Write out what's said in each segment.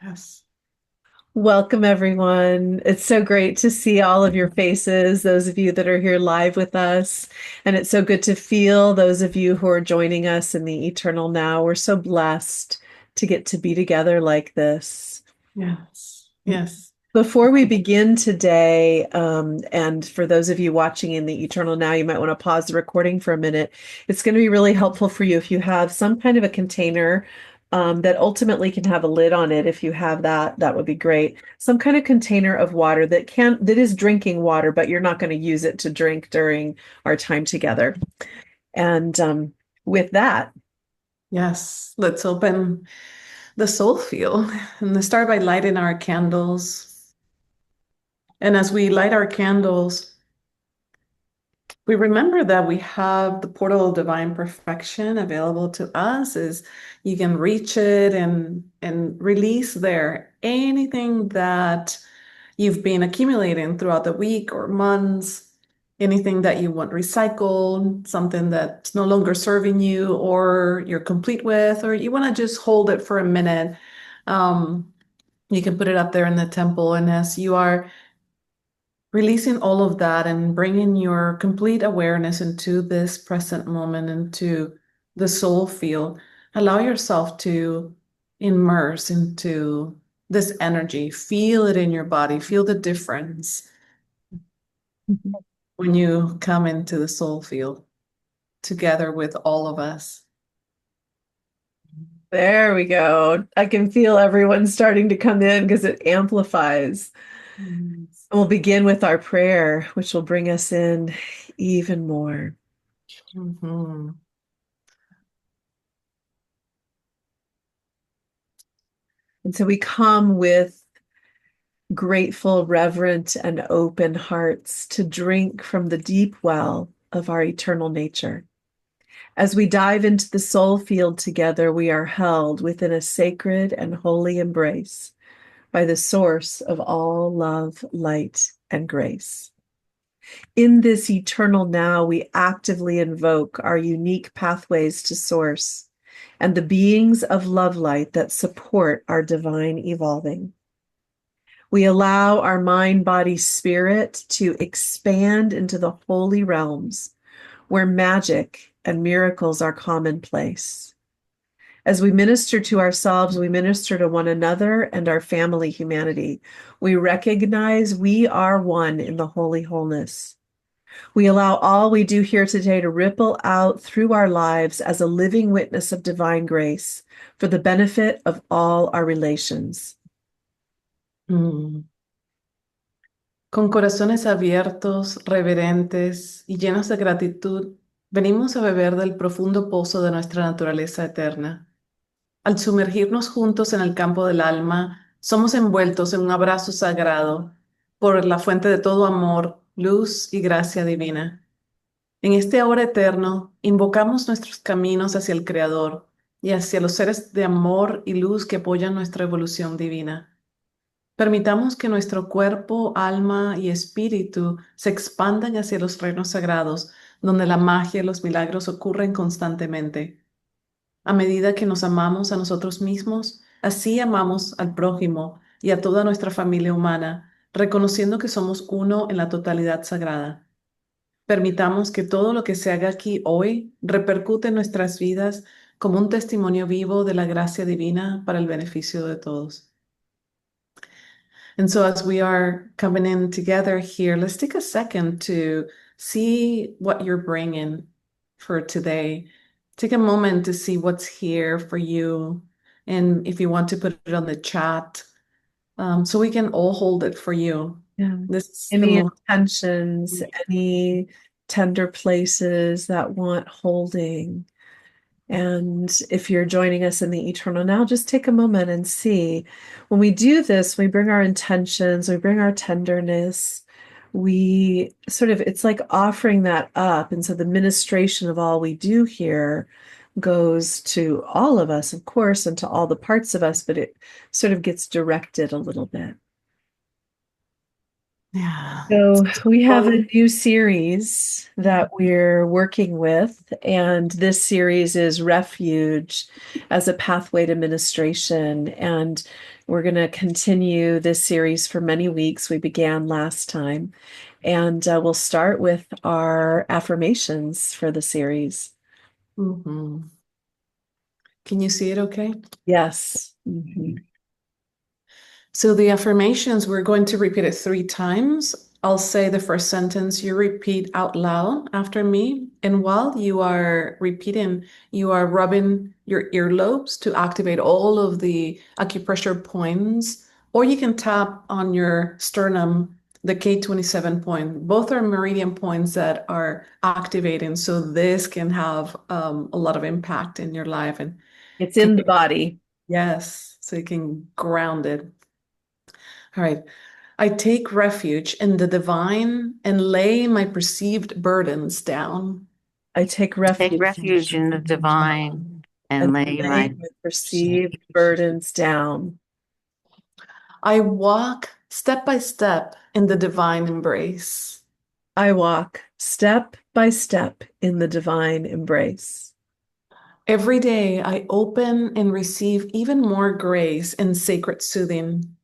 Yes. Welcome, everyone. It's so great to see all of your faces, those of you that are here live with us. And it's so good to feel those of you who are joining us in the eternal now. We're so blessed to get to be together like this. Yes. Yes. Before we begin today, and for those of you watching in the eternal now, you might want to pause the recording for a minute. It's going to be really helpful for you if you have some kind of a container that ultimately can have a lid on it. If you have that, that would be great. Some kind of container of water that is drinking water, but you're not going to use it to drink during our time together. And with that, Yes. Let's open the soul field and let's start by lighting our candles. And as we light our candles, we remember that we have the portal of divine perfection available to us is you can reach it and release there anything that you've been accumulating throughout the week or months, anything that you want recycled, something that's no longer serving you or you're complete with, or you want to just hold it for a minute. Um, you can put it up there in the temple, and as you are releasing all of that and bringing your complete awareness into this present moment, into the soul field, allow yourself to immerse into this energy. Feel it in your body. Feel the difference when you come into the soul field together with all of us. there we go. I can feel everyone starting to come in because it amplifies. Yes. We'll begin with our prayer, which will bring us in even more. Mhm. And so we come with grateful, reverent, and open hearts to drink from the deep well of our eternal nature. As we dive into the soul field together, we are held within a sacred and holy embrace by the source of all love, light, and grace. In this eternal now, we actively invoke our unique pathways to source and the beings of love light that support our divine evolving. We allow our mind, body, spirit to expand into the holy realms where magic and miracles are commonplace. As we minister to ourselves, we minister to one another and our family humanity. We recognize we are one in the holy wholeness. We allow all we do here today to ripple out through our lives as a living witness of divine grace for the benefit of all our relations. Mm. Con corazones abiertos, reverentes y llenos de gratitud, venimos a beber del profundo pozo de nuestra naturaleza eterna. Al sumergirnos juntos en el campo del alma, somos envueltos en un abrazo sagrado por la fuente de todo amor, luz y gracia divina. En este ahora eterno, invocamos nuestros caminos hacia el Creador y hacia los seres de amor y luz que apoyan nuestra evolución divina. Permitamos que nuestro cuerpo, alma y espíritu se expandan hacia los reinos sagrados, donde la magia y los milagros ocurren constantemente. A medida que nos amamos a nosotros mismos, así amamos al prójimo y a toda nuestra familia humana, reconociendo que somos uno en la totalidad sagrada. Permitamos que todo lo que se haga aquí hoy repercute en nuestras vidas como un testimonio vivo de la gracia divina para el beneficio de todos. And so, as we are coming in together here, let's take a second to see what you're bringing for today. Take a moment to see what's here for you. And if you want to put it on the chat, so we can all hold it for you. Yeah. This is the Any moment. intentions, any tender places that want holding. And if you're joining us in the eternal now, just take a moment and see. When we do this, we bring our intentions, we bring our tenderness, we sort of, it's like offering that up. And so the ministration of all we do here goes to all of us, of course, and to all the parts of us, but it sort of gets directed a little bit. Yeah. So, we have a Well, new series that we're working with, and this series is Refuge as a pathway to ministration. And we're going to continue this series for many weeks. We began last time, and we'll start with our affirmations for the series. mhm. Can you see it okay? Yes. Mhm. So the affirmations, we're going to repeat it 3 times. I'll say the first sentence, you repeat out loud after me. And while you are repeating, you are rubbing your earlobes to activate all of the acupressure points, or you can tap on your sternum, the K27 point. Both are meridian points that are activating. So this can have a lot of impact in your life. And It's can, in the body. yes, so you can ground it. All right. I take refuge in the divine and lay my perceived burdens down. I take Take refuge refuge in the divine and and lay lay my my perceived burdens down. I walk step by step in the divine embrace. I walk step by step in the divine embrace. Every day I open and receive even more grace and sacred soothing.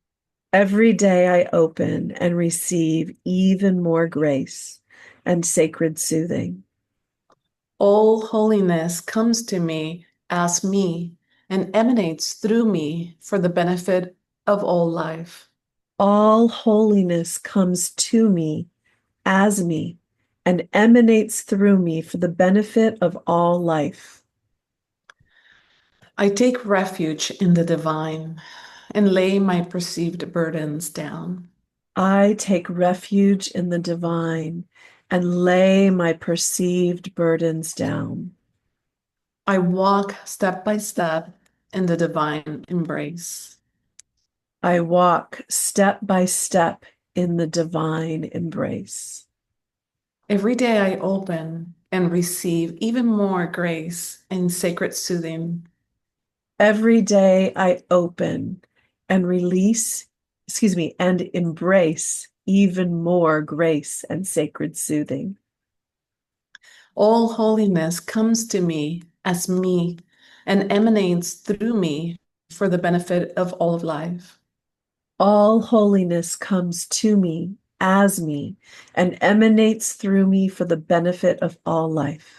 Every day I open and receive even more grace and sacred soothing. All holiness comes to me as me and emanates through me for the benefit of all life. All holiness comes to me as me and emanates through me for the benefit of all life. I take refuge in the divine and lay my perceived burdens down. I take refuge in the divine and lay my perceived burdens down. I walk step by step in the divine embrace. I walk step by step in the divine embrace. Every day I open and receive even more grace and sacred soothing. Every day I open and and embrace even more grace and sacred soothing. All holiness comes to me as me and emanates through me for the benefit of all of life. All holiness comes to me as me and emanates through me for the benefit of all life.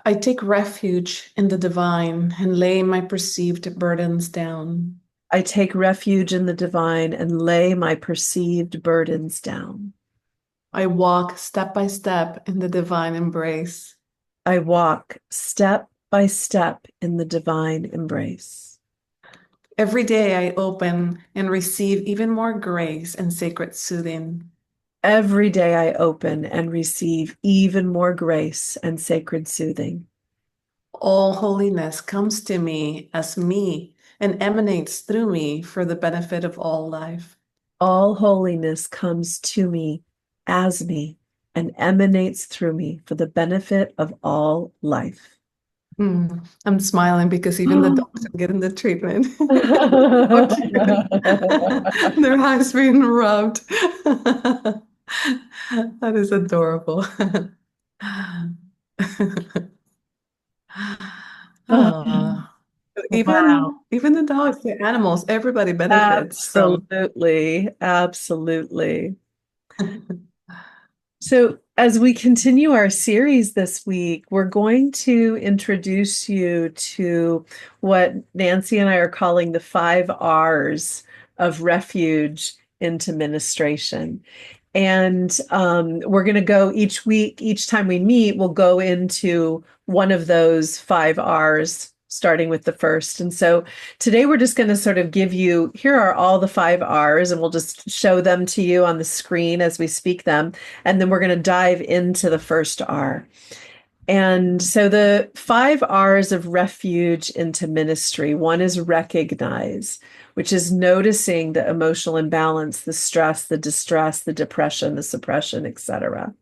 I take refuge in the divine and lay my perceived burdens down. I take refuge in the divine and lay my perceived burdens down. I walk step by step in the divine embrace. I walk step by step in the divine embrace. Every day I open and receive even more grace and sacred soothing. Every day I open and receive even more grace and sacred soothing. All holiness comes to me as me and emanates through me for the benefit of all life. All holiness comes to me as me and emanates through me for the benefit of all life. I'm smiling because even the dogs are getting the treatment. So Oh, cute. Their eyes being rubbed. That is adorable. Oh, wow. even the dogs, the animals, everybody benefits from. Absolutely. Absolutely. So, as we continue our series this week, we're going to introduce you to what Nancy and I are calling the 5 R's of refuge into ministration. And we're going to go each week, each time we meet, we'll go into one of those 5 R's, starting with the first. And so today we're just going to sort of give you, here are all the 5 R's, and we'll just show them to you on the screen as we speak them. And then we're going to dive into the first R. And so the 5 R's of refuge into ministry, one is recognize, which is noticing the emotional imbalance, the stress, the distress, the depression, the suppression, etc.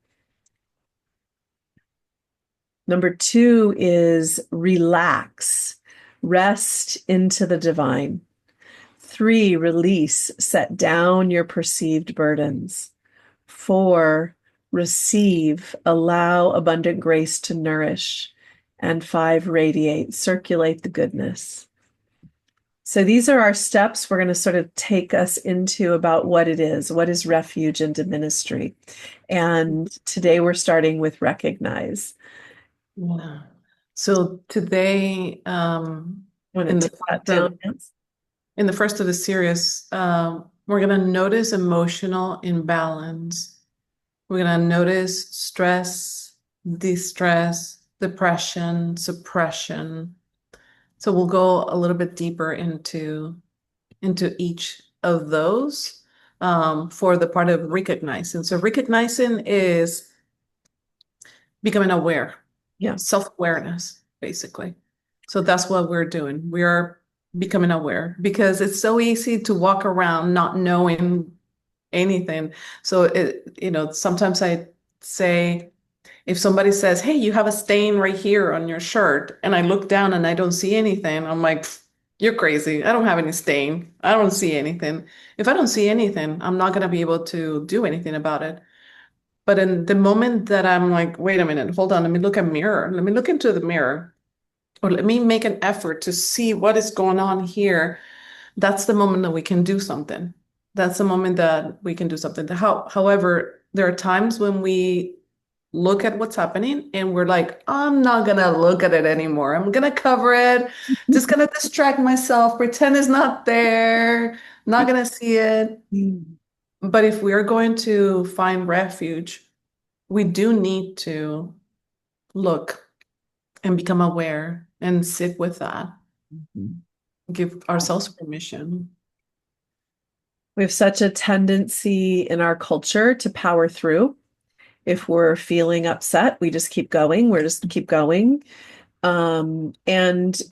Number 2 is relax, rest into the divine. 3, release, set down your perceived burdens. 4, receive, allow abundant grace to nourish. And 5, radiate, circulate the goodness. So these are our steps. We're going to sort of take us into about what it is. What is refuge into ministry? And today we're starting with recognize. Yeah. So today, Want to in the take that first of, down? Yes. in the first of the series, we're going to notice emotional imbalance. We're going to notice stress, distress, depression, suppression. So we'll go a little bit deeper into each of those for the part of recognizing. So recognizing is becoming aware, Yeah. self-awareness, basically. So that's what we're doing. We are becoming aware because it's so easy to walk around not knowing anything. So sometimes I say, if somebody says, "Hey, you have a stain right here on your shirt," and I look down and I don't see anything, I'm like, "You're crazy. I don't have any stain. I don't see anything." If I don't see anything, I'm not going to be able to do anything about it. But in the moment that I'm like, "Wait a minute, hold on, let me look at mirror. Let me look into the mirror, or let me make an effort to see what is going on here," that's the moment that we can do something. That's the moment that we can do something. However, there are times when we look at what's happening and we're like, "I'm not gonna look at it anymore. I'm gonna cover it, just gonna distract myself, pretend it's not there, not gonna see it." Mm. But if we are going to find refuge, we do need to look and become aware and sit with that, Mhm. give ourselves permission. We have such a tendency in our culture to power through. If we're feeling upset, we just keep going. We're just keep going. And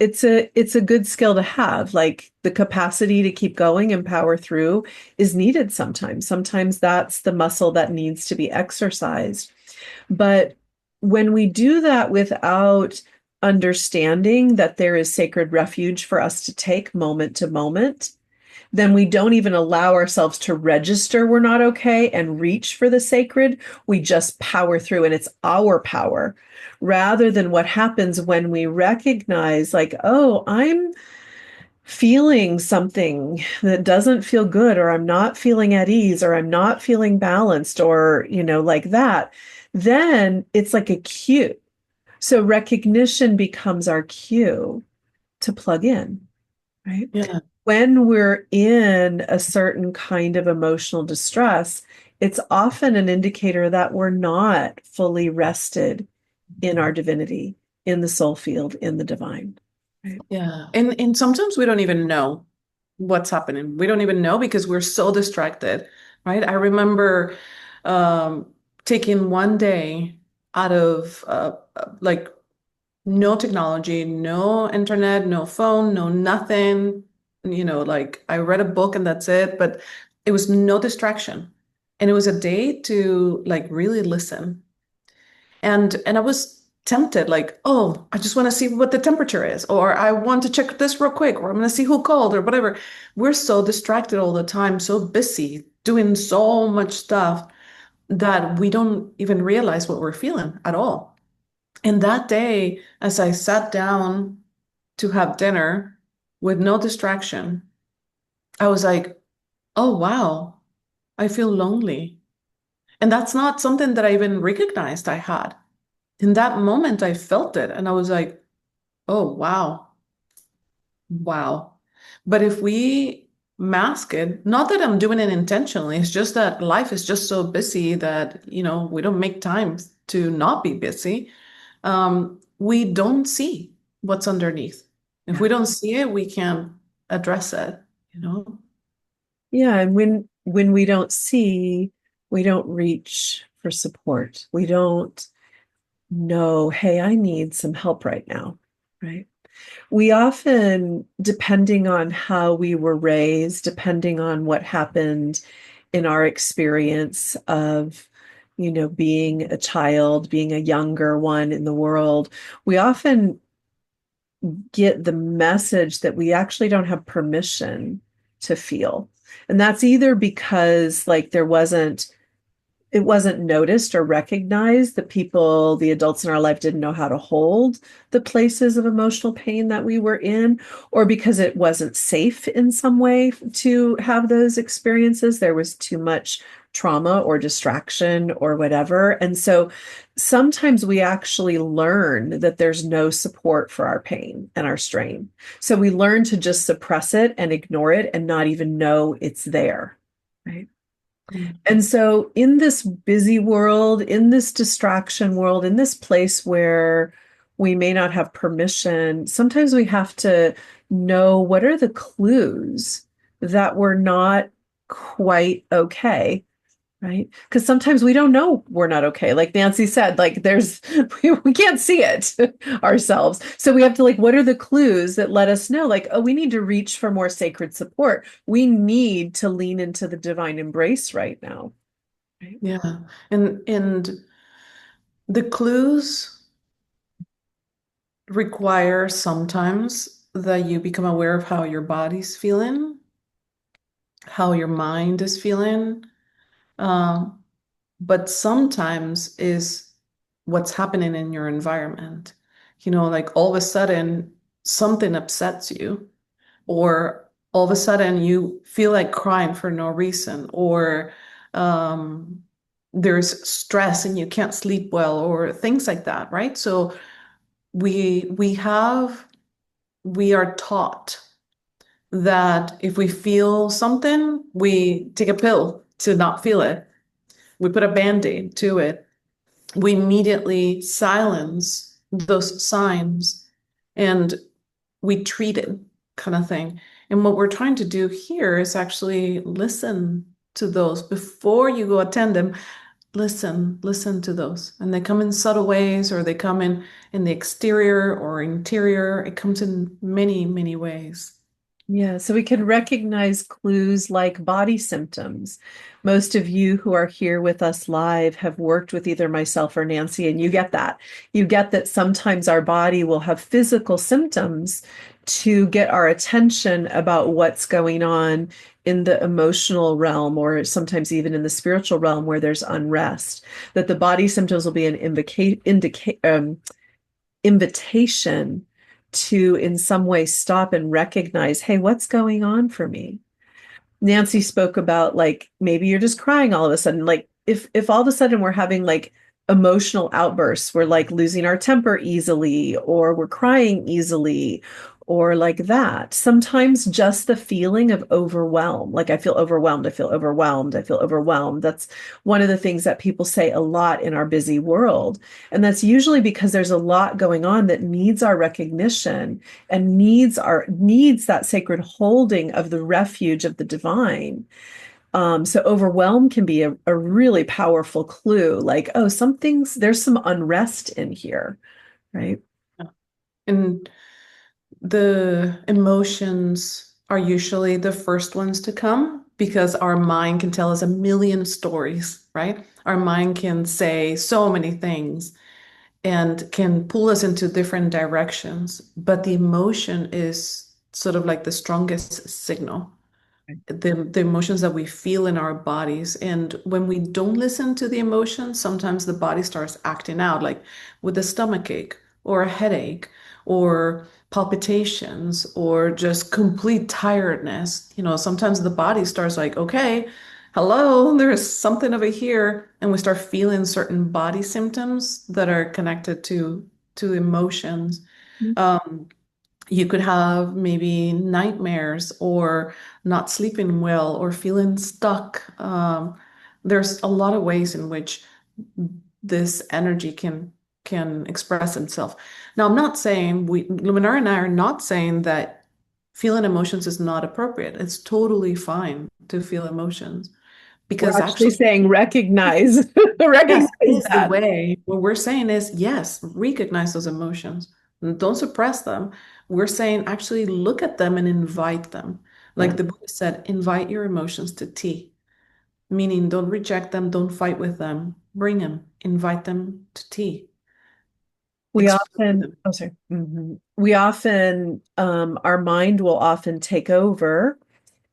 it's a good skill to have. Like the capacity to keep going and power through is needed sometimes. Sometimes that's the muscle that needs to be exercised. But when we do that without understanding that there is sacred refuge for us to take moment to moment, then we don't even allow ourselves to register we're not okay and reach for the sacred. We just power through, and it's our power rather than what happens when we recognize, like, oh, I'm feeling something that doesn't feel good, or I'm not feeling at ease, or I'm not feeling balanced, or, like that. Then it's like a cue. So recognition becomes our cue to plug in, right? Yeah. When we're in a certain kind of emotional distress, it's often an indicator that we're not fully rested in our divinity, in the soul field, in the divine. Right? Yeah. And sometimes we don't even know what's happening. We don't even know because we're so distracted, right? I remember um, taking one day out of like no technology, no internet, no phone, no nothing. Like I read a book and that's it, but it was no distraction. And it was a day to like really listen. And I was tempted, like, "Oh, I just want to see what the temperature is, or I want to check this real quick, or I'm going to see who called, or whatever." We're so distracted all the time, so busy doing so much stuff that we don't even realize what we're feeling at all. And that day, as I sat down to have dinner with no distraction, I was like, "Oh, wow, I feel lonely." And that's not something that I even recognized I had. In that moment, I felt it and I was like, "Oh, wow, wow." But if we mask it, not that I'm doing it intentionally, it's just that life is just so busy that, we don't make time to not be busy. We don't see what's underneath. If Yeah. we don't see it, we can't address it, you know? Yeah. And when we don't see, we don't reach for support. We don't know, hey, I need some help right now. Right. We often, depending on how we were raised, depending on what happened in our experience of, being a child, being a younger one in the world, we often get the message that we actually don't have permission to feel. And that's either because like it wasn't noticed or recognized. The adults in our life didn't know how to hold the places of emotional pain that we were in, or because it wasn't safe in some way to have those experiences. There was too much trauma or distraction or whatever. And so sometimes we actually learn that there's no support for our pain and our strain. So we learn to just suppress it and ignore it and not even know it's there. Right. And so, in this busy world, in this distraction world, in this place where we may not have permission, sometimes we have to know what are the clues that we're not quite okay, right? Because sometimes we don't know we're not okay. Like Nancy said, like we can't see it ourselves. So we have to like, what are the clues that let us know, like, oh, we need to reach for more sacred support. We need to lean into the divine embrace right now. Right? Yeah. And the clues require sometimes that you become aware of how your body's feeling, how your mind is feeling. Um, but sometimes is what's happening in your environment. Like all of a sudden something upsets you, or all of a sudden you feel like crying for no reason, or um, there's stress and you can't sleep well, or things like that, right? So we have we are taught that if we feel something, we take a pill to not feel it. We put a band-aid to it. We immediately silence those signs and we treat it, kind of thing. And what we're trying to do here is actually listen to those before you go attend them. Listen to those. And they come in subtle ways, or they come in the exterior or interior. It comes in many, many ways. Yeah, so we can recognize clues like body symptoms. Most of you who are here with us live have worked with either myself or Nancy, and you get that. You get that sometimes our body will have physical symptoms to get our attention about what's going on in the emotional realm, or sometimes even in the spiritual realm where there's unrest. That the body symptoms will be an invitation to in some way stop and recognize, hey, what's going on for me? Nancy spoke about like maybe you're just crying all of a sudden. Like if all of a sudden we're having like emotional outbursts, we're like losing our temper easily, or we're crying easily, or like that. Sometimes just the feeling of overwhelm, like I feel overwhelmed, I feel overwhelmed, I feel overwhelmed. That's one of the things that people say a lot in our busy world. And that's usually because there's a lot going on that needs our recognition and needs that sacred holding of the refuge of the divine. So overwhelm can be a really powerful clue, like, oh, there's some unrest in here, right? And the emotions are usually the first ones to come because our mind can tell us a million stories, right? Our mind can say so many things and can pull us into different directions, but the emotion is sort of like the strongest signal. The emotions that we feel in our bodies. And when we don't listen to the emotions, sometimes the body starts acting out, like with a stomach ache or a headache or palpitations or just complete tiredness. Sometimes the body starts like, okay, hello, there's something over here. And we start feeling certain body symptoms that are connected to emotions. Um, you could have maybe nightmares or not sleeping well or feeling stuck. There's a lot of ways in which this energy can express itself. Now, I'm not saying Luminar and I are not saying that feeling emotions is not appropriate. It's totally fine to feel emotions We're because actually actually, saying recognize, yes, recognize is the that. way. What we're saying is, yes, recognize those emotions. Don't suppress them. We're saying actually look at them and invite them. Yeah. Like the Buddha said, invite your emotions to tea, meaning don't reject them, don't fight with them, bring them, invite them to tea, We explore often, them. oh, sorry. We often, our mind will often take over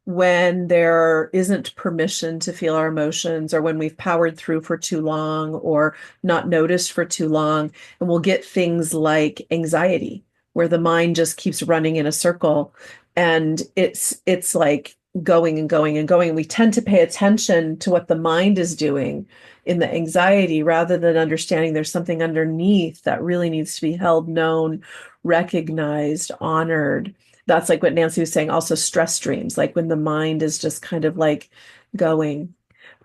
when there isn't permission to feel our emotions, or when we've powered through for too long or not noticed for too long. And we'll get things like anxiety, where the mind just keeps running in a circle, and it's like going and going and going. We tend to pay attention to what the mind is doing in the anxiety rather than understanding there's something underneath that really needs to be held, known, recognized, honored. That's like what Nancy was saying, also stress dreams, like when the mind is just kind of like going.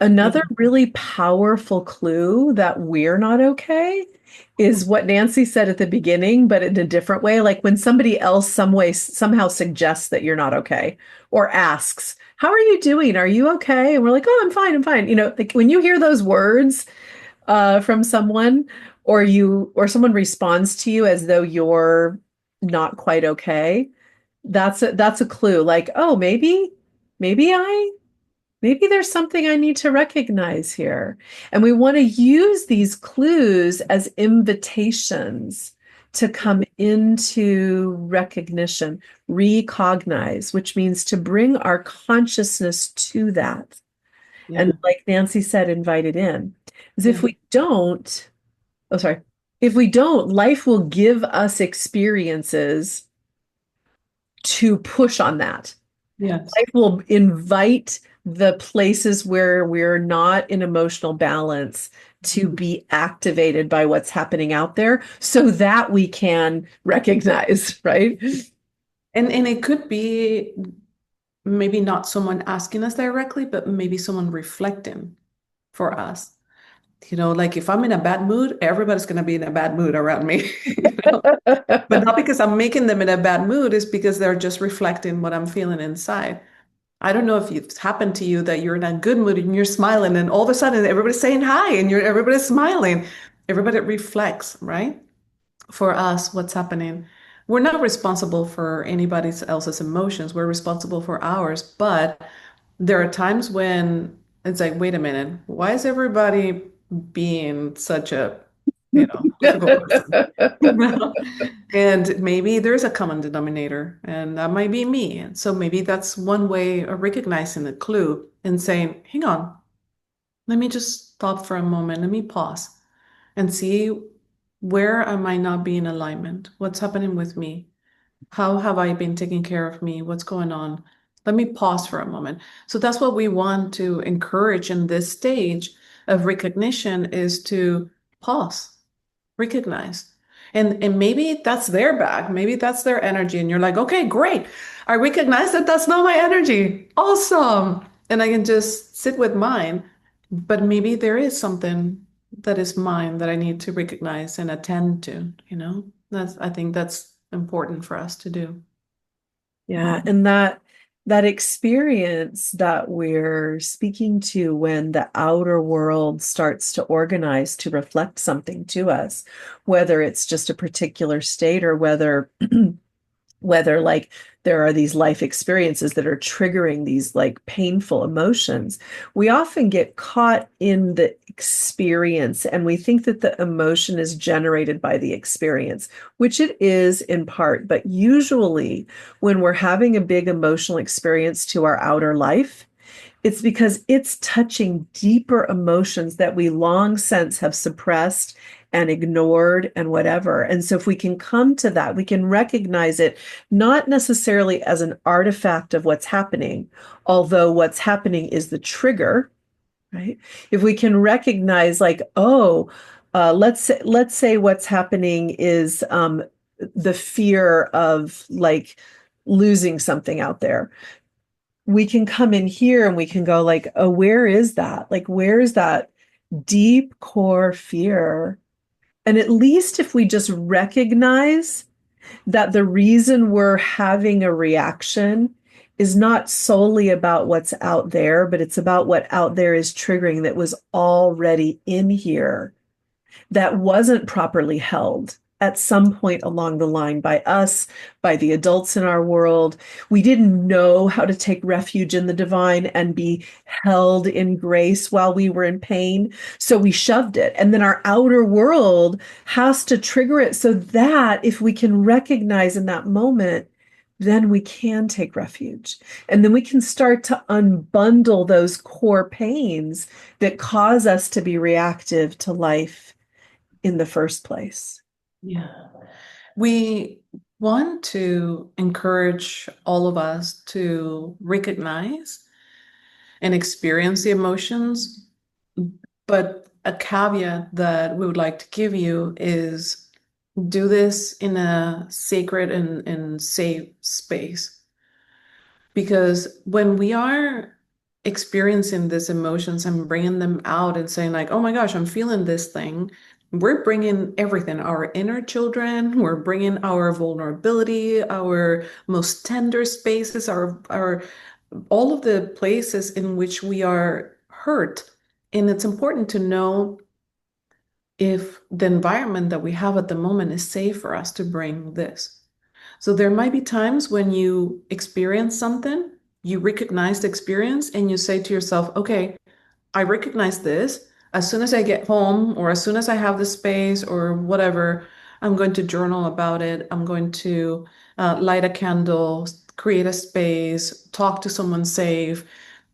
Another really powerful clue that we're not okay is what Nancy said at the beginning, but in a different way. Like when somebody else somehow suggests that you're not okay, or asks, "How are you doing? Are you okay?" And we're like, "Oh, I'm fine, I'm fine." Like when you hear those words from someone, or someone responds to you as though you're not quite okay, that's a clue. Like, oh, maybe I maybe there's something I need to recognize here. And we want to use these clues as invitations to come into recognition, recognize, which means to bring our consciousness to that. Yeah. And like Nancy said, invite it in. Because Yeah. if we don't, oh, sorry, if we don't, life will give us experiences to push on that. Yes. Life will invite the places where we're not in emotional balance to be activated by what's happening out there so that we can recognize, right? And it could be maybe not someone asking us directly, but maybe someone reflecting for us. Like if I'm in a bad mood, everybody's going to be in a bad mood around me. you know? But not because I'm making them in a bad mood, it's because they're just reflecting what I'm feeling inside. I don't know if it's happened to you that you're in a good mood and you're smiling, and all of a sudden everybody's saying hi and everybody's smiling. Everybody reflects, right? For us, what's happening. We're not responsible for anybody else's emotions. We're responsible for ours. But there are times when it's like, wait a minute, why is everybody being such a, difficult person? And maybe there's a common denominator, and that might be me. And so maybe that's one way of recognizing the clue and saying, hang on, let me just stop for a moment. Let me pause and see, where am I not being in alignment? What's happening with me? How have I been taking care of me? What's going on? Let me pause for a moment. So that's what we want to encourage in this stage of recognition, is to pause, recognize. And maybe that's their bag, maybe that's their energy. And you're like, okay, great. I recognize that that's not my energy. Awesome. And I can just sit with mine. But maybe there is something that is mine that I need to recognize and attend to. I think that's important for us to do. Yeah, and that experience that we're speaking to when the outer world starts to organize to reflect something to us, whether it's just a particular state, or whether like there are these life experiences that are triggering these like painful emotions, we often get caught in the experience and we think that the emotion is generated by the experience, which it is in part. But usually when we're having a big emotional experience to our outer life, it's because it's touching deeper emotions that we long since have suppressed and ignored and whatever. And so if we can come to that, we can recognize it not necessarily as an artifact of what's happening, although what's happening is the trigger, right? If we can recognize like, oh, let's say what's happening is the fear of like losing something out there, we can come in here and we can go like, oh, where is that? Like, where is that deep core fear? And at least if we just recognize that the reason we're having a reaction is not solely about what's out there, but it's about what out there is triggering that was already in here, that wasn't properly held at some point along the line by us, by the adults in our world. We didn't know how to take refuge in the divine and be held in grace while we were in pain. So we shoved it. And then our outer world has to trigger it so that if we can recognize in that moment, then we can take refuge. And then we can start to unbundle those core pains that cause us to be reactive to life in the first place. Yeah. We want to encourage all of us to recognize and experience the emotions, but a caveat that we would like to give you is do this in a sacred and safe space. Because when we are experiencing these emotions and bringing them out and saying, like, oh my gosh, I'm feeling this thing, we're bringing everything, our inner children, we're bringing our vulnerability, our most tender spaces, our all of the places in which we are hurt. And it's important to know if the environment that we have at the moment is safe for us to bring this. So there might be times when you experience something, you recognize the experience, and you say to yourself, okay, I recognize this. As soon as I get home, or as soon as I have the space, or whatever, I'm going to journal about it. I'm going to light a candle, create a space, talk to someone safe.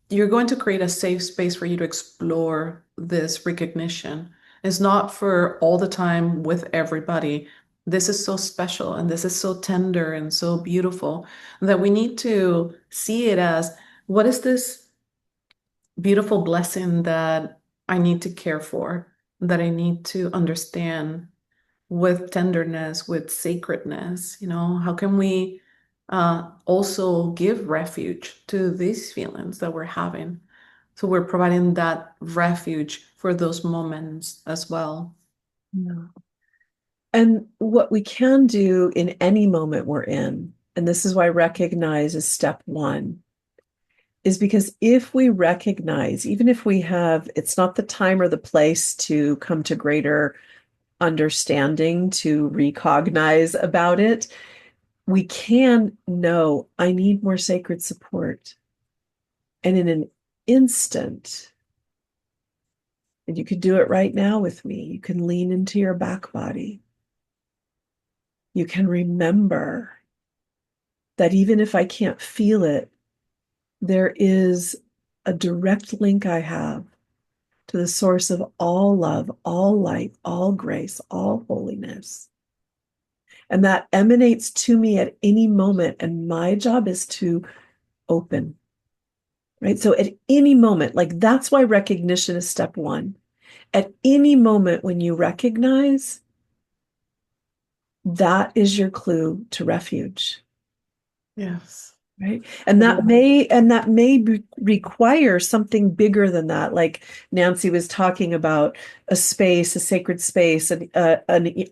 You're going to create a safe space for you to explore this recognition. It's not for all the time with everybody. This is so special and this is so tender and so beautiful that we need to see it as, what is this beautiful blessing that I need to care for, that I need to understand with tenderness, with sacredness? How can we also give refuge to these feelings that we're having? So we're providing that refuge for those moments as well. Yeah. And what we can do in any moment we're in, and this is why recognize is step one, is because if we recognize, even if we have, it's not the time or the place to come to greater understanding, to recognize about it, we can know I need more sacred support. And in an instant, and you could do it right now with me, you can lean into your back body. You can remember that even if I can't feel it, there is a direct link I have to the source of all love, all light, all grace, all holiness. And that emanates to me at any moment. And my job is to open, right? So at any moment, like that's why recognition is step one. At any moment when you recognize, that is your clue to refuge. Yes. Right. And that may require something bigger than that. Like Nancy was talking about a space, a sacred space, an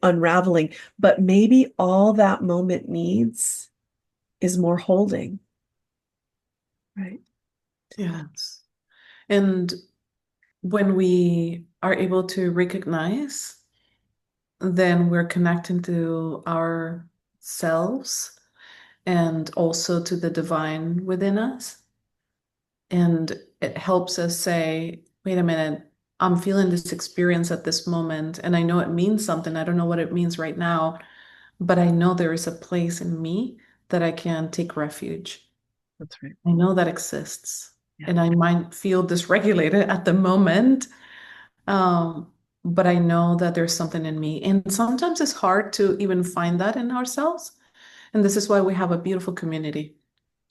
unraveling. But maybe all that moment needs is more holding. Right. Yes. And when we are able to recognize, then we're connecting to ourselves and also to the divine within us. And it helps us say, wait a minute, I'm feeling this experience at this moment, and I know it means something. I don't know what it means right now, but I know there is a place in me that I can take refuge. That's right. I know that exists. Yeah. And I might feel dysregulated at the moment, but I know that there's something in me. And sometimes it's hard to even find that in ourselves. And this is why we have a beautiful community.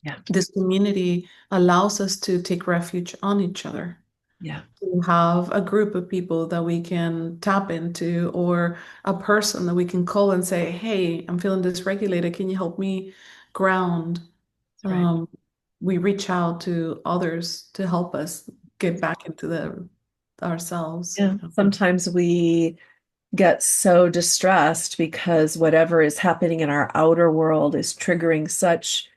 Yeah. This community allows us to take refuge on each other, Yeah. to have a group of people that we can tap into, or a person that we can call and say, hey, I'm feeling dysregulated. Can you help me ground? That's right. We reach out to others to help us get back into ourselves. Yeah. Sometimes we get so distressed because whatever is happening in our outer world is triggering such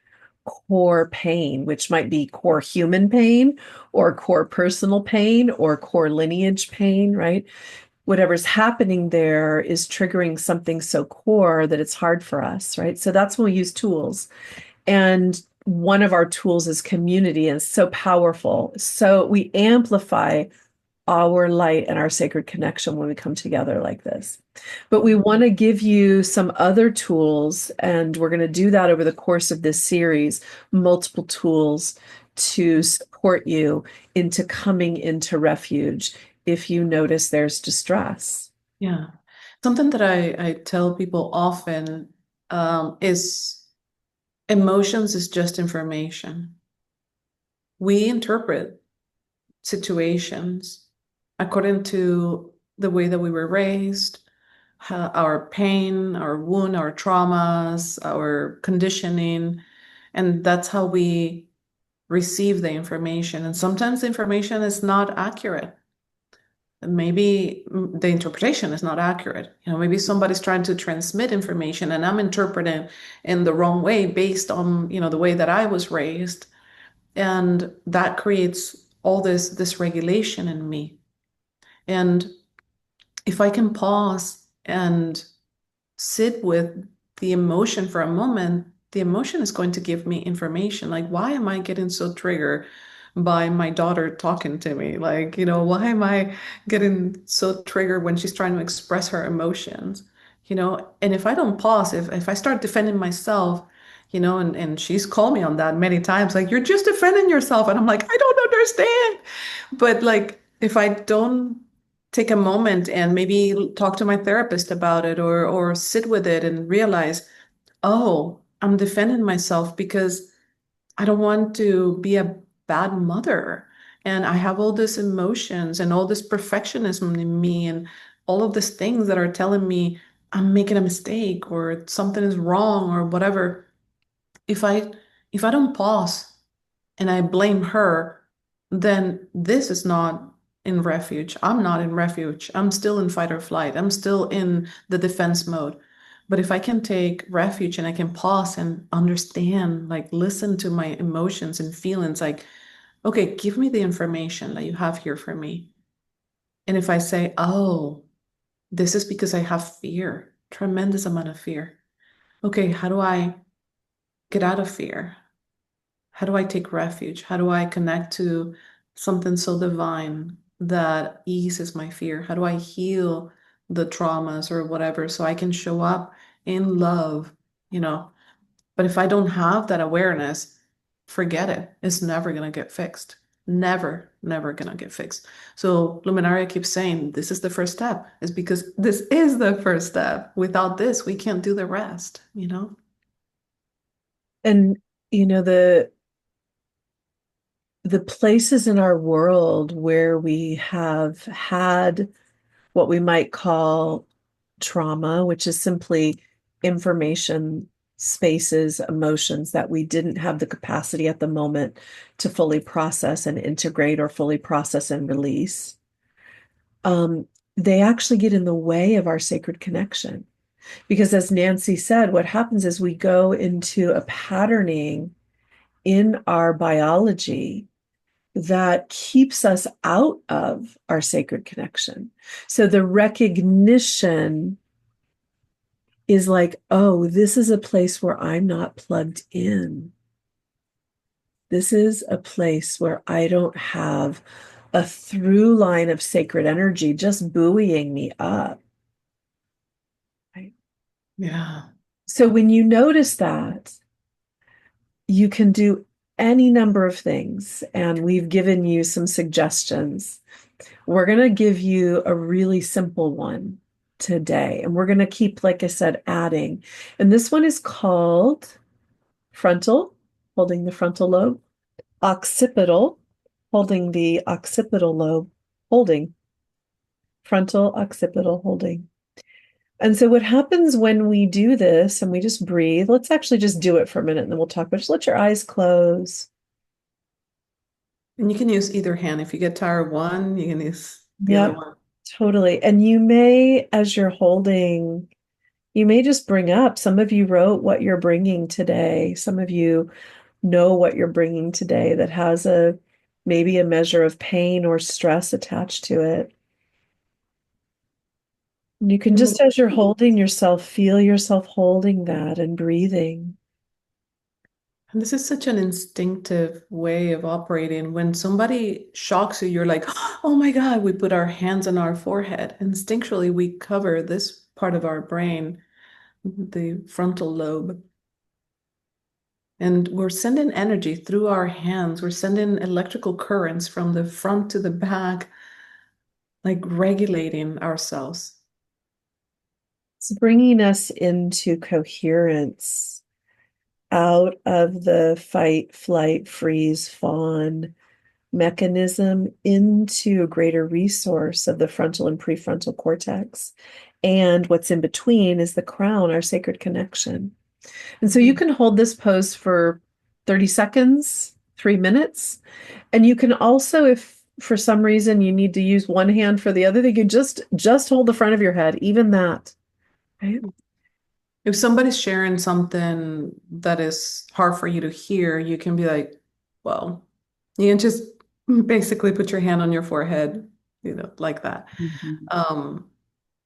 core pain, which might be core human pain or core personal pain or core lineage pain, right? Whatever's happening there is triggering something so core that it's hard for us, right? So that's when we use tools. And one of our tools is community, and it's so powerful. So we amplify our light and our sacred connection when we come together like this. But we want to give you some other tools, and we're going to do that over the course of this series, multiple tools to support you into coming into refuge if you notice there's distress. Yeah. Something that I tell people often is emotions is just information. We interpret situations according to the way that we were raised, our pain, our wound, our traumas, our conditioning, and that's how we receive the information. And sometimes the information is not accurate. Maybe the interpretation is not accurate. Maybe somebody's trying to transmit information and I'm interpreting in the wrong way based on, the way that I was raised. And that creates all this dysregulation in me. And if I can pause and sit with the emotion for a moment, the emotion is going to give me information. Like, why am I getting so triggered by my daughter talking to me? Like, why am I getting so triggered when she's trying to express her emotions? And if I don't pause, if I start defending myself, and she's called me on that many times, like, you're just defending yourself. And I'm like, I don't understand. But like, if I don't take a moment and maybe talk to my therapist about it or sit with it and realize, oh, I'm defending myself because I don't want to be a bad mother. And I have all these emotions and all this perfectionism in me and all of these things that are telling me I'm making a mistake or something is wrong or whatever. If I if I don't pause and I blame her, then this is not in refuge. I'm not in refuge. I'm still in fight or flight. I'm still in the defense mode. But if I can take refuge and I can pause and understand, like listen to my emotions and feelings, like, okay, give me the information that you have here for me. And if I say, oh, this is because I have fear, tremendous amount of fear. Okay, how do I get out of fear? How do I take refuge? How do I connect to something so divine that eases my fear? How do I heal the traumas or whatever so I can show up in love, you know? But if I don't have that awareness, forget it. It's never going to get fixed. Never, never going to get fixed. So Luminaria keeps saying this is the first step, is because this is the first step. Without this, we can't do the rest. And the places in our world where we have had what we might call trauma, which is simply information spaces, emotions that we didn't have the capacity at the moment to fully process and integrate or fully process and release. They actually get in the way of our sacred connection. Because as Nancy said, what happens is we go into a patterning in our biology that keeps us out of our sacred connection. So the recognition is like, oh, this is a place where I'm not plugged in. This is a place where I don't have a through line of sacred energy just buoying me up. Right? Yeah. So when you notice that, you can do any number of things. And we've given you some suggestions. We're going to give you a really simple one today. And we're going to keep, like I said, adding. And this one is called frontal, holding the frontal lobe, occipital, holding the occipital lobe, holding frontal, occipital, holding. And so what happens when we do this and we just breathe, let's actually just do it for a minute and then we'll talk about it. Just let your eyes close. And you can use either hand. If you get tired of one, you can use the other Yep, one. totally. And you may, as you're holding, you may just bring up, some of you wrote what you're bringing today. Some of you know what you're bringing today that has maybe a measure of pain or stress attached to it. You can And just, as you're holding yourself, feel yourself holding that and breathing. And this is such an instinctive way of operating. When somebody shocks you, you're like, oh my God, we put our hands on our forehead. Instinctually, we cover this part of our brain, the frontal lobe. And we're sending energy through our hands. We're sending electrical currents from the front to the back, like regulating ourselves. It's bringing us into coherence out of the fight, flight, freeze, fawn mechanism into a greater resource of the frontal and prefrontal cortex. And what's in between is the crown, our sacred connection. And so you can hold this pose for 30 seconds, 3 minutes. And you can also, if for some reason you need to use one hand for the other, you can just hold the front of your head, even that. Right? If somebody's sharing something that is hard for you to hear, you can be like, well, you can just basically put your hand on your forehead, like that. Mhm. Um,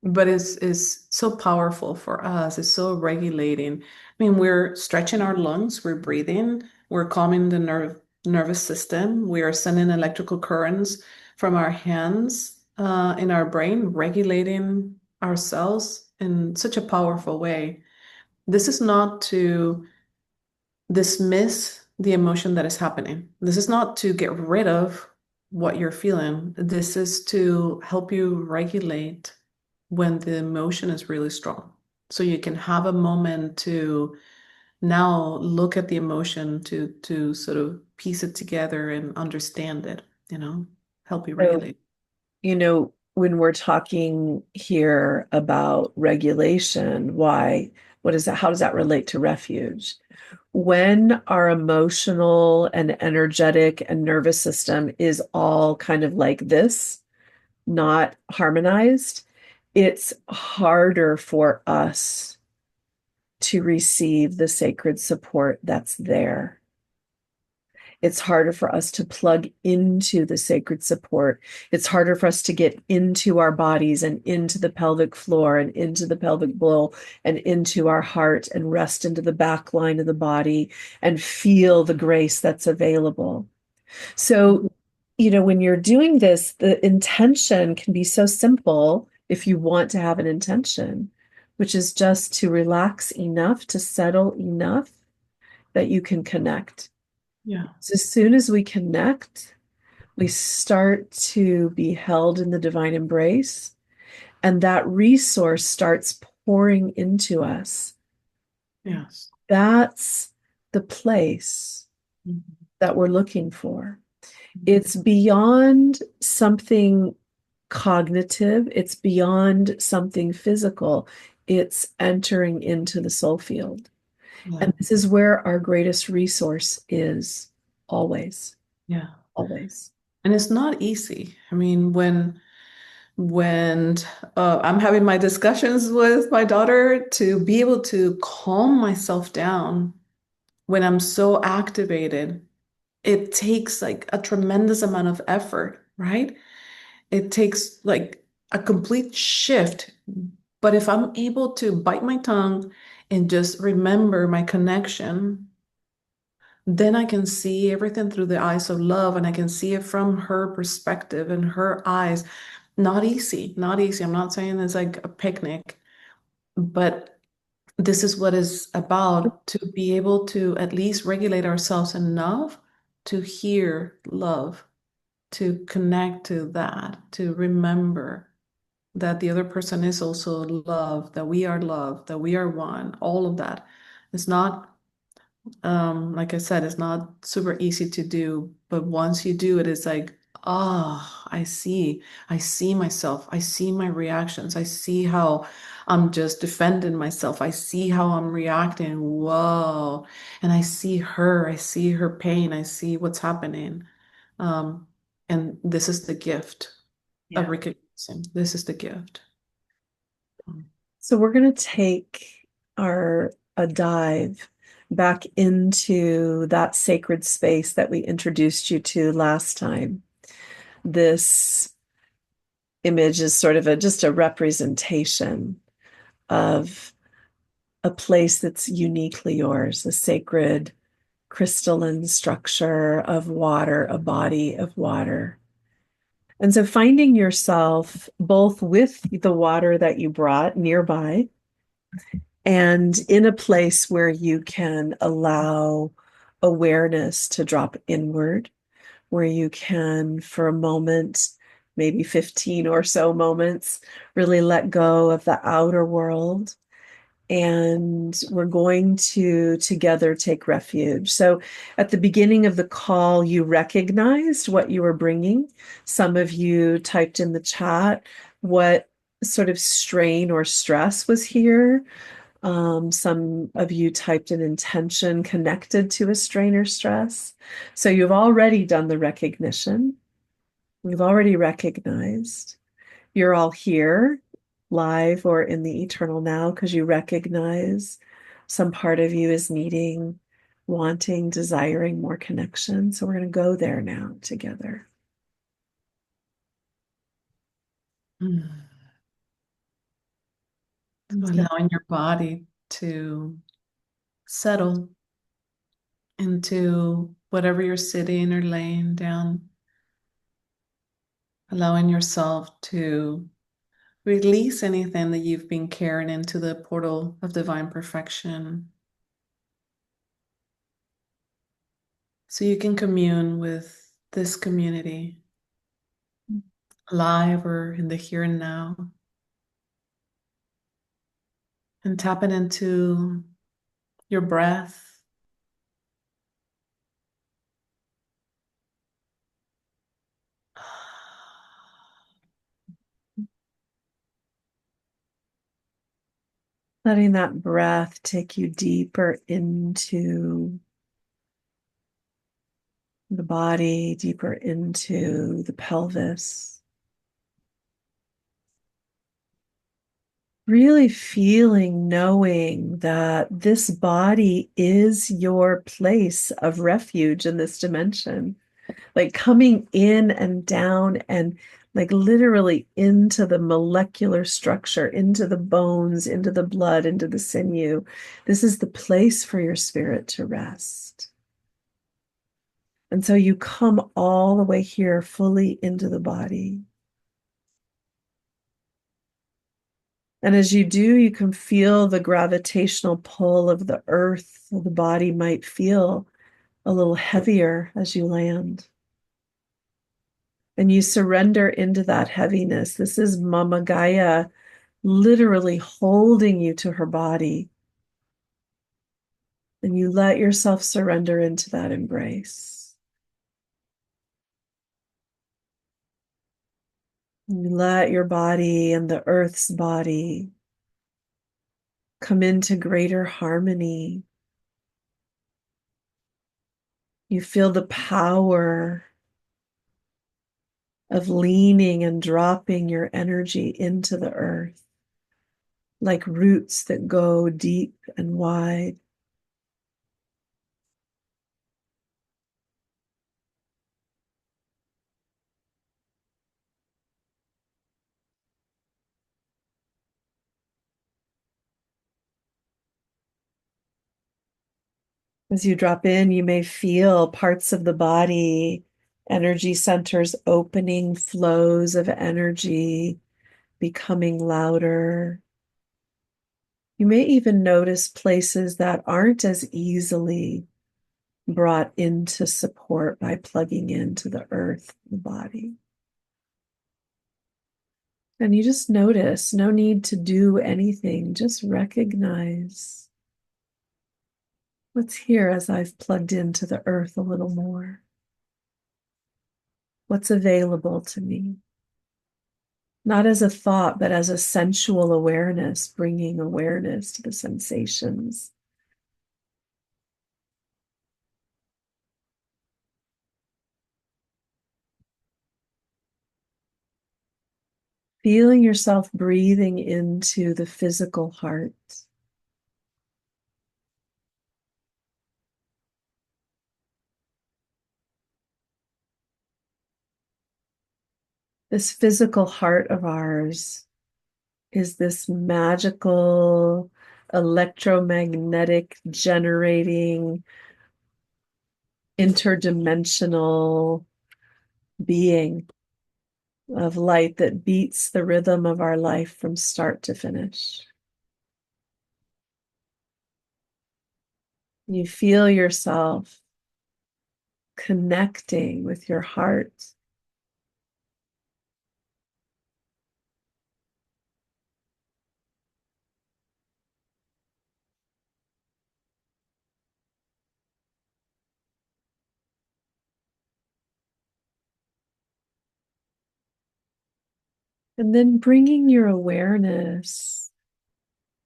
but it's so powerful for us. It's so regulating. I mean, we're stretching our lungs, we're breathing, we're calming the nervous system. We are sending electrical currents from our hands in our brain, regulating ourselves in such a powerful way. This is not to dismiss the emotion that is happening. This is not to get rid of what you're feeling. This is to help you regulate when the emotion is really strong. So you can have a moment to now look at the emotion to sort of piece it together and understand it, help you So, regulate. when we're talking here about regulation, what is that? How does that relate to refuge? When our emotional and energetic and nervous system is all kind of like this, not harmonized, it's harder for us to receive the sacred support that's there. It's harder for us to plug into the sacred support. It's harder for us to get into our bodies and into the pelvic floor and into the pelvic bowl and into our heart and rest into the back line of the body and feel the grace that's available. So, when you're doing this, the intention can be so simple if you want to have an intention, which is just to relax enough, to settle enough that you can connect. Yeah. So as soon as we connect, we start to be held in the divine embrace, and that resource starts pouring into us. Yes. That's the place Mhm. that we're looking for. It's beyond something cognitive, it's beyond something physical. It's entering into the soul field. Yeah. And this is where our greatest resource is always, Yeah. always. And it's not easy. I mean, when I'm having my discussions with my daughter, to be able to calm myself down when I'm so activated, it takes like a tremendous amount of effort, right? It takes like a complete shift. But if I'm able to bite my tongue and just remember my connection, then I can see everything through the eyes of love, and I can see it from her perspective and her eyes. Not easy, not easy. I'm not saying it's like a picnic, but this is what it's about, to be able to at least regulate ourselves enough to hear love, to connect to that, to remember that the other person is also love, that we are one, all of that. It's not, like I said, it's not super easy to do, but once you do it, it's like, oh, I see myself, I see my reactions, I see how I'm just defending myself, I see how I'm reacting. Whoa. And I see her pain, I see what's happening. Um, and this is the gift of Yeah. recognizing. This is the gift. So we're going to take our a dive back into that sacred space that we introduced you to last time. This image is sort of just a representation of a place that's uniquely yours, a sacred crystalline structure of water, a body of water. And so finding yourself both with the water that you brought nearby and in a place where you can allow awareness to drop inward, where you can, for a moment, maybe 15 or so moments, really let go of the outer world. And we're going to together take refuge. So at the beginning of the call, you recognized what you were bringing. Some of you typed in the chat what sort of strain or stress was here. Some of you typed an intention connected to a strain or stress. So you've already done the recognition. You've already recognized. You're all here, live or in the eternal now, because you recognize some part of you is needing, wanting, desiring more connection. So we're going to go there now together. Mm. Allowing your body to settle into whatever you're sitting or laying down. Allowing yourself to release anything that you've been carrying into the portal of divine perfection. So you can commune with this community, live or in the here and now, and tapping into your breath. Letting that breath take you deeper into the body, deeper into the pelvis. Really feeling, knowing that this body is your place of refuge in this dimension, like coming in and down and like literally into the molecular structure, into the bones, into the blood, into the sinew. This is the place for your spirit to rest. And so you come all the way here fully into the body. And as you do, you can feel the gravitational pull of the earth. The body might feel a little heavier as you land. And you surrender into that heaviness. This is Mama Gaia literally holding you to her body. And you let yourself surrender into that embrace. You let your body and the earth's body come into greater harmony. You feel the power of leaning and dropping your energy into the earth, like roots that go deep and wide. As you drop in, you may feel parts of the body, energy centers opening, flows of energy becoming louder. You may even notice places that aren't as easily brought into support by plugging into the earth, the body. And you just notice, no need to do anything, just recognize what's here as I've plugged into the earth a little more. What's available to me? Not as a thought, but as a sensual awareness, bringing awareness to the sensations. Feeling yourself breathing into the physical heart. This physical heart of ours is this magical electromagnetic generating interdimensional being of light that beats the rhythm of our life from start to finish. You feel yourself connecting with your heart. And then bringing your awareness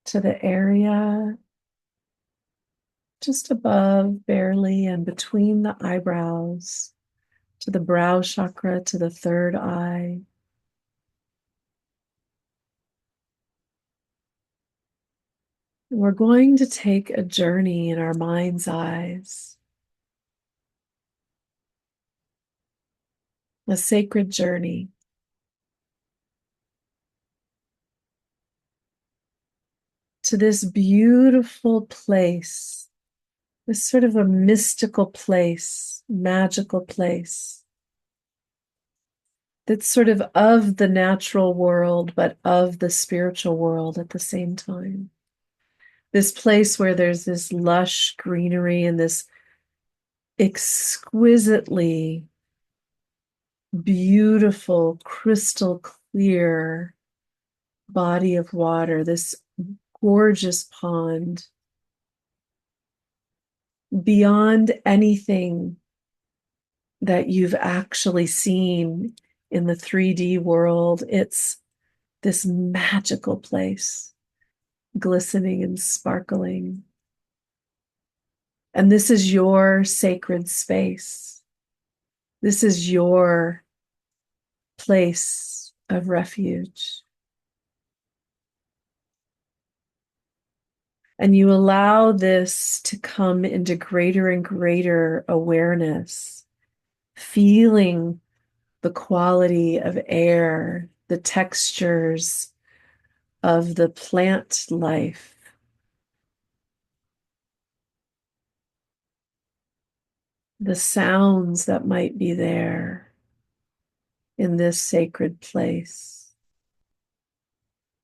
to the area just above, barely, and between the eyebrows, to the brow chakra, to the third eye. And we're going to take a journey in our mind's eyes, a sacred journey to this beautiful place, this sort of a mystical place, magical place that's sort of the natural world, but of the spiritual world at the same time. This place where there's this lush greenery and this exquisitely beautiful, crystal clear body of water, this gorgeous pond, beyond anything that you've actually seen in the 3D world. It's this magical place, glistening and sparkling. And this is your sacred space. This is your place of refuge. And you allow this to come into greater and greater awareness, feeling the quality of air, the textures of the plant life, the sounds that might be there in this sacred place,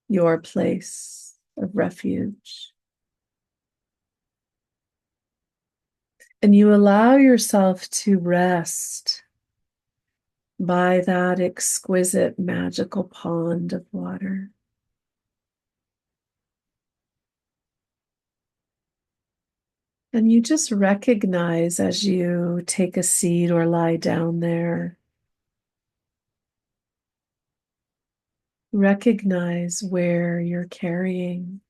your place of refuge. And you allow yourself to rest by that exquisite magical pond of water. And you just recognize as you take a seat or lie down there, recognize where you're carrying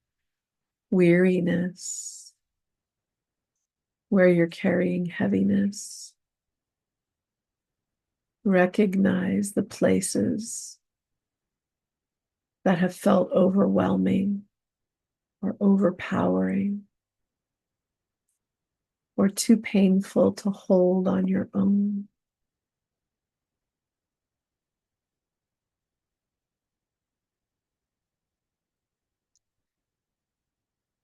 weariness, where you're carrying heaviness. Recognize the places that have felt overwhelming or overpowering or too painful to hold on your own.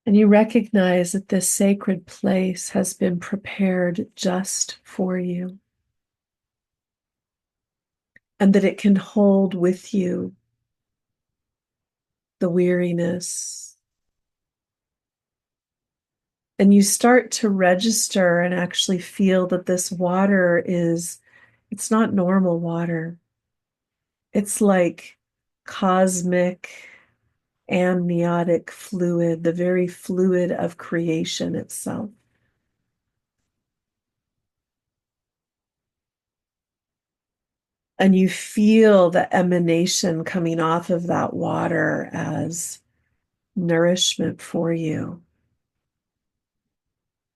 And you recognize that this sacred place has been prepared just for you, and that it can hold with you the weariness. And you start to register and actually feel that this water it's not normal water. It's like cosmic amniotic fluid, the very fluid of creation itself. And you feel the emanation coming off of that water as nourishment for you.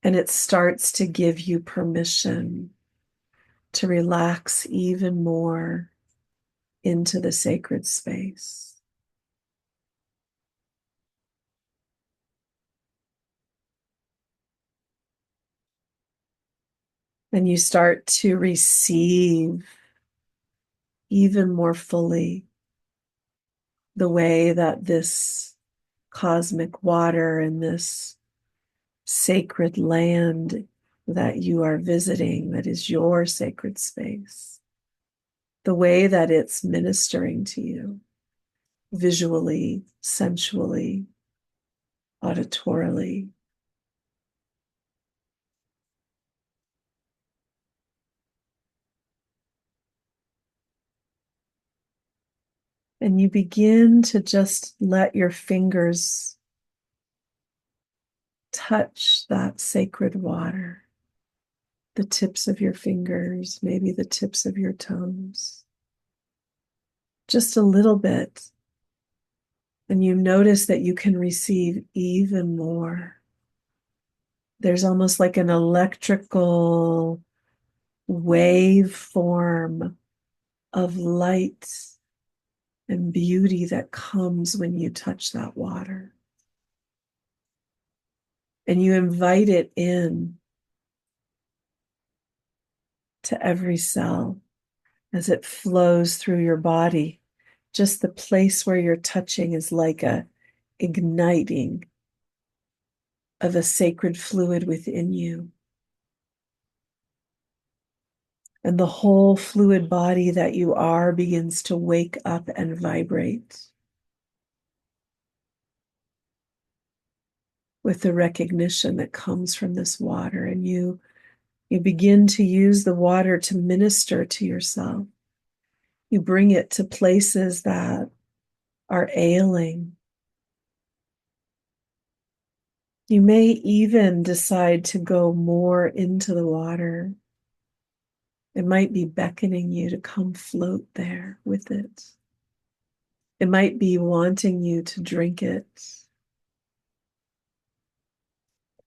And it starts to give you permission to relax even more into the sacred space. And you start to receive even more fully the way that this cosmic water and this sacred land that you are visiting, that is your sacred space, the way that it's ministering to you visually, sensually, auditorily. And you begin to just let your fingers touch that sacred water, the tips of your fingers, maybe the tips of your toes, just a little bit. And you notice that you can receive even more. There's almost like an electrical waveform of light and beauty that comes when you touch that water. And you invite it in to every cell as it flows through your body. Just the place where you're touching is like a igniting of a sacred fluid within you. And the whole fluid body that you are begins to wake up and vibrate with the recognition that comes from this water. And you begin to use the water to minister to yourself. You bring it to places that are ailing. You may even decide to go more into the water. It might be beckoning you to come float there with it. It might be wanting you to drink it.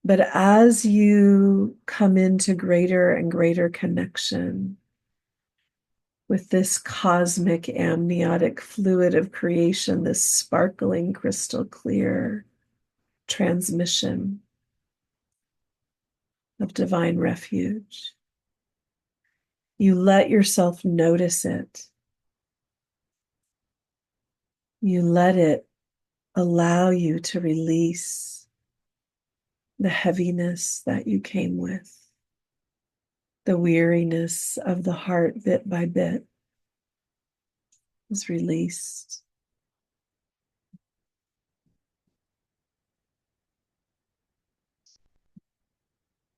But as you come into greater and greater connection with this cosmic amniotic fluid of creation, this sparkling crystal clear transmission of divine refuge, you let yourself notice it. You let it allow you to release the heaviness that you came with, the weariness of the heart bit by bit is released.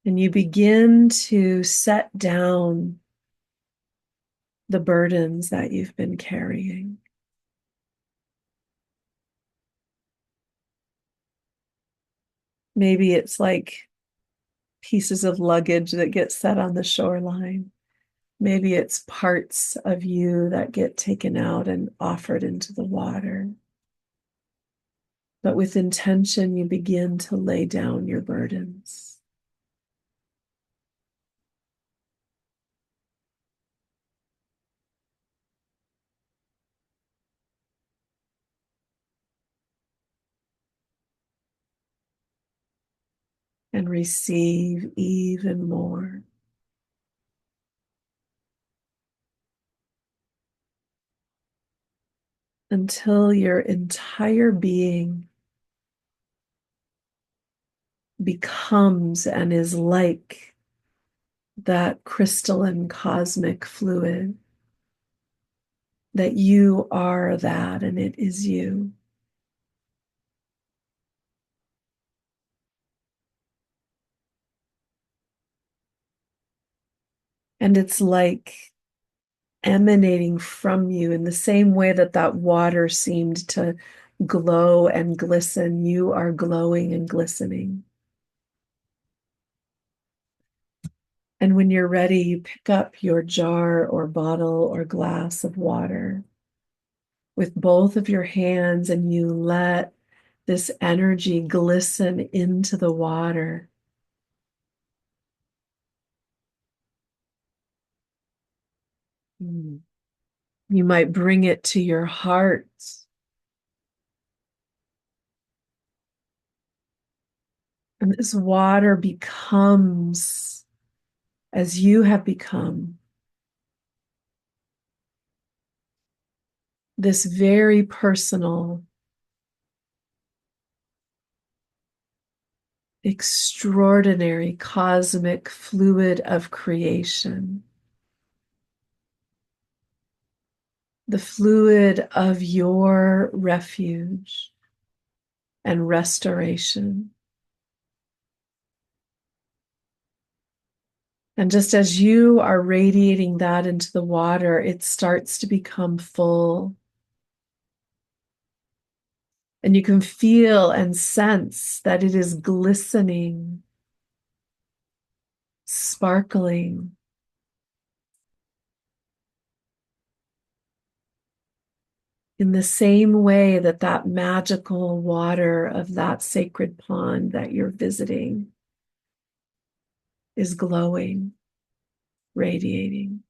And you begin to set down the burdens that you've been carrying. Maybe it's like pieces of luggage that get set on the shoreline. Maybe it's parts of you that get taken out and offered into the water. But with intention, you begin to lay down your burdens. And receive even more. Until your entire being becomes and is like that crystalline cosmic fluid, that you are that and it is you. And it's like emanating from you in the same way that that water seemed to glow and glisten. You are glowing and glistening. And when you're ready, you pick up your jar or bottle or glass of water with both of your hands and you let this energy glisten into the water. You might bring it to your heart. And this water becomes, as you have become, this very personal extraordinary cosmic fluid of creation, the fluid of your refuge and restoration. And just as you are radiating that into the water, it starts to become full. And you can feel and sense that it is glistening, sparkling. In the same way that that magical water of that sacred pond that you're visiting is glowing, radiating.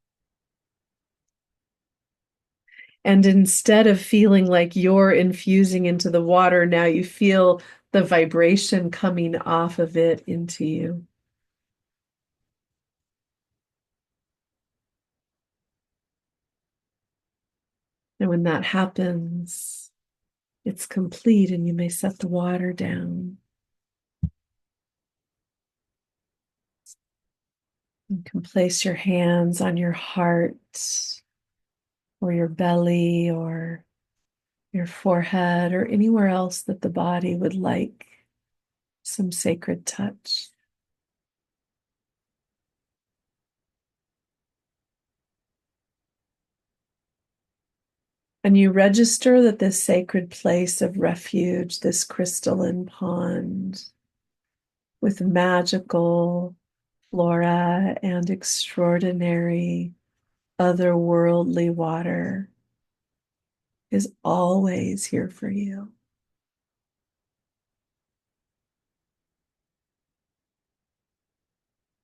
And instead of feeling like you're infusing into the water, now you feel the vibration coming off of it into you. And when that happens, it's complete and you may set the water down. You can place your hands on your heart or your belly or your forehead or anywhere else that the body would like some sacred touch. And you register that this sacred place of refuge, this crystalline pond with magical flora and extraordinary otherworldly water, is always here for you.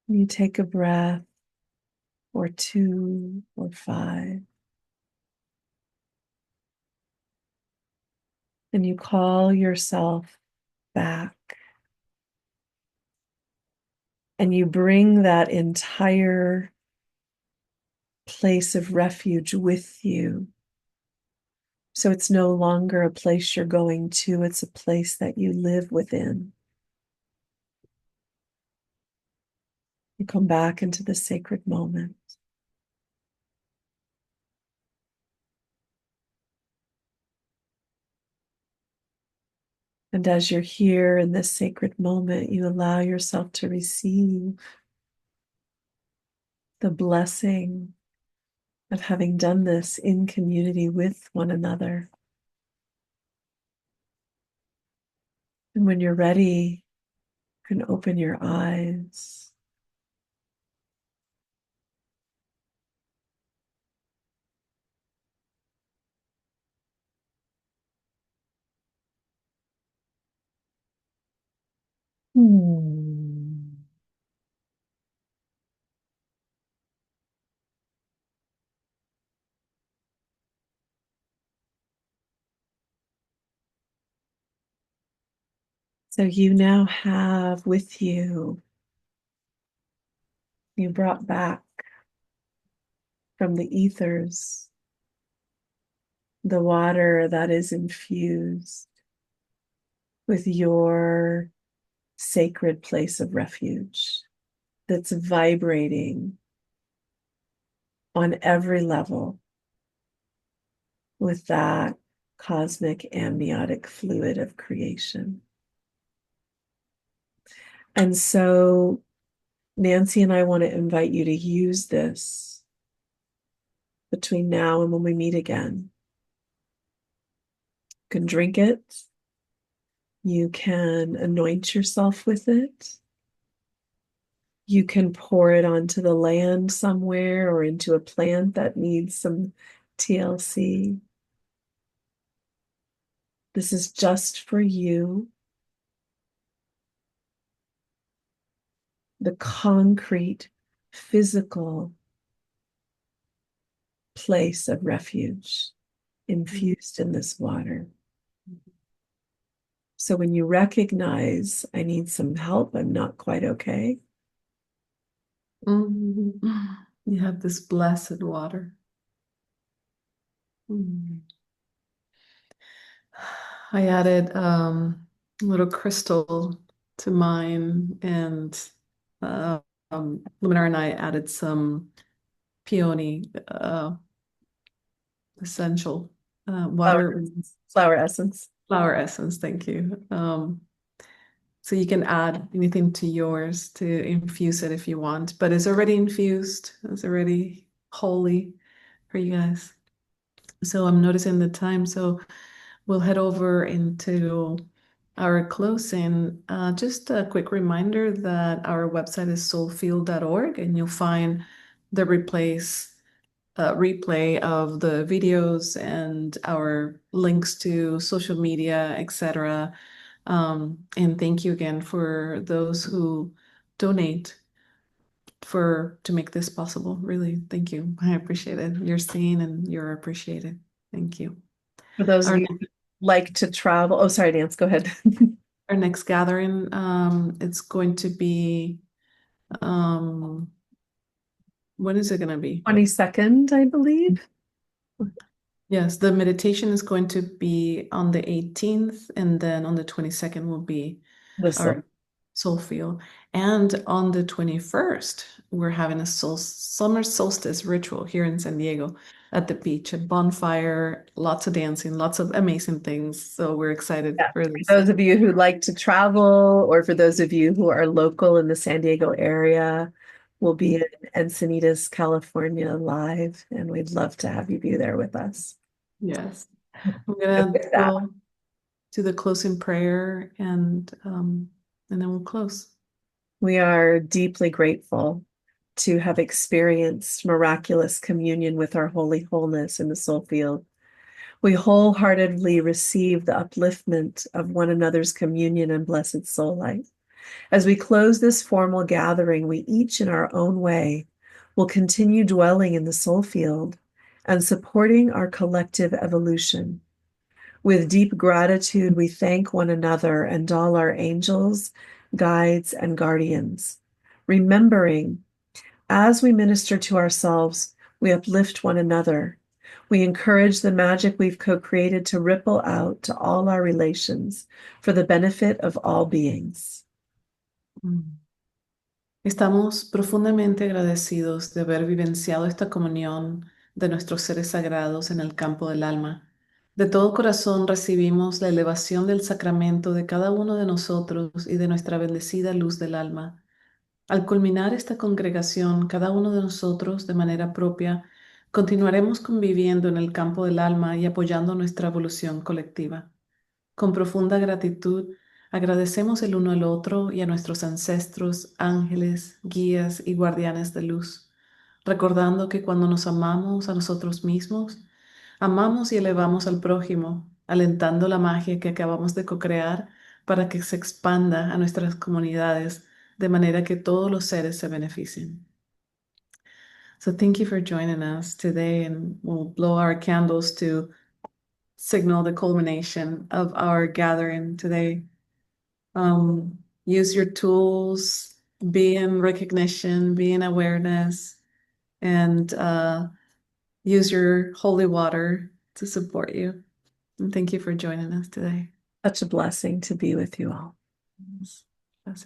You take a breath or two or five, and you call yourself back. And you bring that entire place of refuge with you. So it's no longer a place you're going to, it's a place that you live within. You come back into the sacred moment. And as you're here in this sacred moment, you allow yourself to receive the blessing of having done this in community with one another. And when you're ready, you can open your eyes. Hmm. So you now have with you, you brought back from the ethers the water that is infused with your sacred place of refuge that's vibrating on every level with that cosmic amniotic fluid of creation. And so Nancy and I want to invite you to use this between now and when we meet again. You can drink it. You can anoint yourself with it. You can pour it onto the land somewhere or into a plant that needs some TLC. This is just for you. The concrete, physical place of refuge infused in this water. So when you recognize, I need some help, I'm not quite okay, Mhm. You have this blessed water. Mm. I added a little crystal to mine, and Luminar and I added some peony essential water Flower essence. flower essence. Thank you. So you can add anything to yours to infuse it if you want, but it's already infused. It's already holy for you guys. So I'm noticing the time. So we'll head over into our closing. Just a quick reminder that our website is soulfield.org, and you'll find the replay of the videos and our links to social media, etc. And thank you again for those who donate to make this possible. Really, thank you. I appreciate it. You're seen and you're appreciated. Thank you. For those of Our you who like to travel. Oh, sorry, Nance, go ahead. our next gathering, it's going to be when is it going to be? 22nd, I believe. Yes, the meditation is going to be on the 18th, and then on the 22nd will be This our soul field. And on the 21st, we're having a summer solstice ritual here in San Diego at the beach, a bonfire, lots of dancing, lots of amazing things. So we're excited Yeah, for for this. those of you who like to travel, or for those of you who are local in the San Diego area, we'll be in Encinitas, California live, and we'd love to have you be there with us. Yes. I'm And gonna with that, go to the closing prayer, and then we'll close. we are deeply grateful to have experienced miraculous communion with our holy wholeness in the soul field. We wholeheartedly receive the upliftment of one another's communion and blessed soul light. As we close this formal gathering, we each in our own way will continue dwelling in the soul field and supporting our collective evolution. With deep gratitude, we thank one another and all our angels, guides, and guardians, remembering as we minister to ourselves, we uplift one another. We encourage the magic we've co-created to ripple out to all our relations for the benefit of all beings. Mm. Estamos profundamente agradecidos de haber vivenciado esta comunión de nuestros seres sagrados en el campo del alma. De todo corazón recibimos la elevación del sacramento de cada uno de nosotros y de nuestra bendecida luz del alma. Al culminar esta congregación, cada uno de nosotros, de manera propia, continuaremos conviviendo en el campo del alma y apoyando nuestra evolución colectiva. Con profunda gratitud, agradecemos el uno al otro y a nuestros ancestros, ángeles, guías y guardianes de luz, recordando que cuando nos amamos a nosotros mismos, amamos y elevamos al prójimo, alentando la magia que acabamos de co-crear para que se expanda a nuestras comunidades de manera que todos los seres se beneficien. So thank you for joining us today, and we'll blow our candles to signal the culmination of our gathering today. Use your tools, be in recognition, be in awareness, and use your holy water to support you. And thank you for joining us today. Such a blessing to be with you all.